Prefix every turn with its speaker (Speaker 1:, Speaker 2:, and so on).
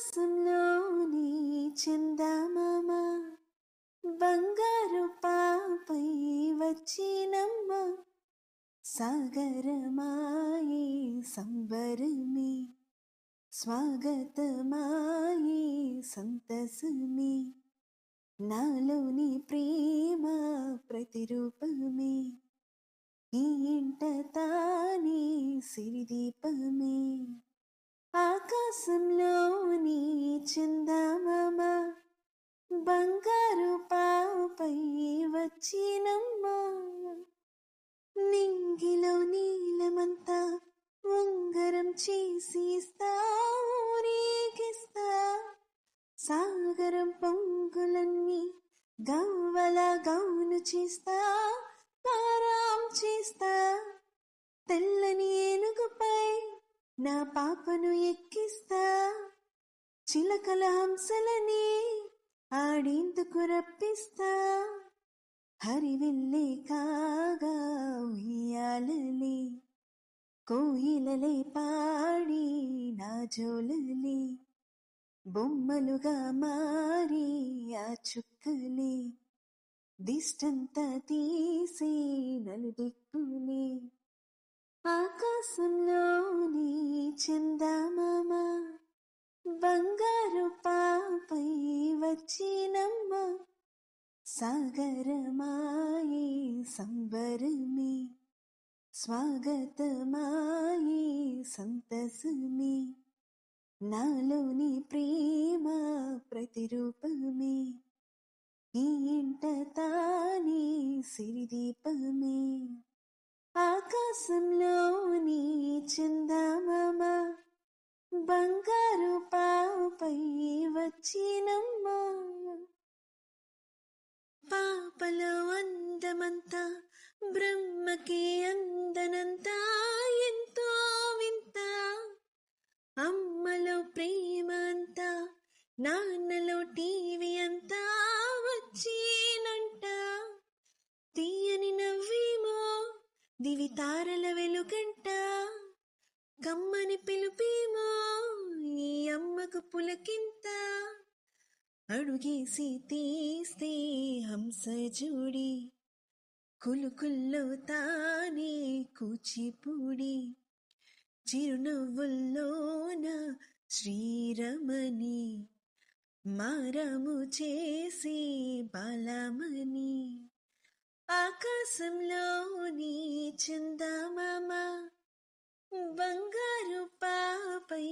Speaker 1: ఆకాశంలోని చందమామ బంగారు పాపై వచ్చినమ్మ సాగరమాయే సంబరమే స్వాగతమాయే సంతసమే నాలోని ప్రేమ ప్రతిరూపమే ఈ ఇంట తానే సిరిదీపమే ఆకాశంలోని చందమామ బంగారు పాపై వచ్చినమ్మా నింగిలో నీలమంతా ఉంగరం చేసి ఇస్తా ఊరేగిస్తా సాగరం పొంగులన్నీ గవ్వల గౌను చేస్తా పారాం చేస్తా తెల్లని ఏనుగుపై నా పాపను ఎక్కిస్తా చిలకల హంసలని ఆడేందుకు రప్పిస్తా హరివిల్లే కాగా ఉయ్యాలలే కోయిలలే పాడి నా జోలలే బొమ్మలుగా మారి ఆ చుక్కలే దిష్టంతా తీసి నలుదిక్కులే ఆకాశంలోని చందమామ బంగారు పాపై వచ్చినమ్మ సాగరమాయే సంబరమే స్వాగతమాయే సంతసమే నాలోని ప్రేమ ప్రతిరూపమే ఈ ఇంట తానే సిరిదీపమే ఆకాశంలోని చందమామ బంగారు పాపై వచ్చినమ్మా పాపలో అందమంతా బ్రహ్మకి అందనంతా ఎంతో వింత అమ్మలో ప్రేమ అంతా నాన్నలో టీవీ అంతా వచ్చేనంట తీయని నవ్వేమో దివి తారల వెలుగంట కమ్మని పిలుపేమో ఈ అమ్మకు పులకింత అడుగేసి తీస్తే హంస జోడి కులుకుల్లో తానే కూచిపూడి చిరునవ్వుల్లోన శ్రీరమణి మారము చేసి బాలమణి ఆకాశంలోని చందమామ బంగారు పాపై